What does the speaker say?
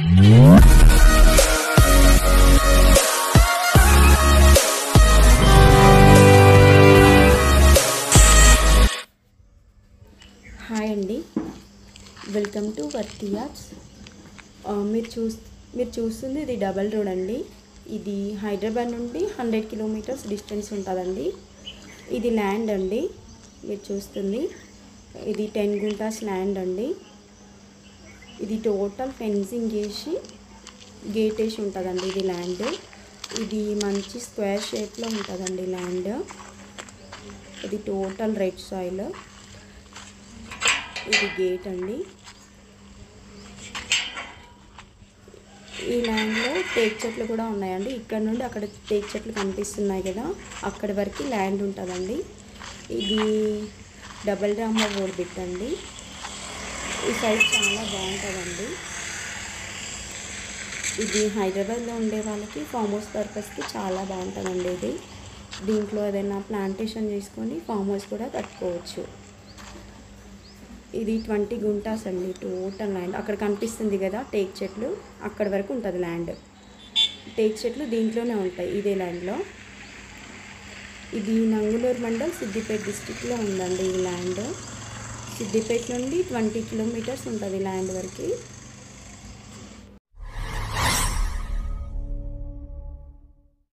Hi అండి, welcome to వర్తి yards. మీరు చూస్తుంది ఇది డబల్ రోడ్ అండి. ఇది హైదరాబాద్ నుండి 100 కిలోమీటర్స్ డిస్టెన్స్ ఉంటుందండి. ఇది ల్యాండ్ అండి. మీరు చూస్తుంది ఇది 10 గుంటాస్ ల్యాండ్ అండి. ఇది టోటల్ ఫెన్సింగ్ చేసి గేట్ వేసి ఉంటుందండి. ఇది ల్యాండ్, ఇది మంచి స్క్వేర్ షేప్లో ఉంటుందండి ల్యాండ్. ఇది టోటల్ రెడ్ సాయిల్. ఇది గేట్ అండి. ఈ ల్యాండ్లో టేక్ చెట్లు కూడా ఉన్నాయండి. ఇక్కడ నుండి అక్కడ టేక్ చెట్లు కనిపిస్తున్నాయి కదా, అక్కడి వరకు ల్యాండ్ ఉంటుందండి. ఇది డబల్ డాంబర్ రోడ్ బిట్ అండి. ఈ సైడ్ చాలా బాగుంటుందండి. ఇది హైదరాబాద్లో ఉండే వాళ్ళకి ఫామ్ హౌస్ పర్పస్కి చాలా బాగుంటుందండి. ఇది దీంట్లో ఏదైనా ప్లాంటేషన్ చేసుకొని ఫామ్ హౌస్ కూడా కట్టుకోవచ్చు. ఇది 20 గుంటాస్ అండి టోటల్ ల్యాండ్. అక్కడ కనిపిస్తుంది కదా టేక్ చెట్లు, అక్కడి వరకు ఉంటుంది ల్యాండ్. టేక్ చెట్లు దీంట్లోనే ఉంటాయి ఇదే ల్యాండ్లో. ఇది నంగునూరు మండల్ సిద్దిపేట డిస్టిక్లో ఉందండి ఈ ల్యాండ్. సిద్దిపేట నుండి 20 కిలోమీటర్స్ ఉంటుంది ల్యాండ్ వరకు.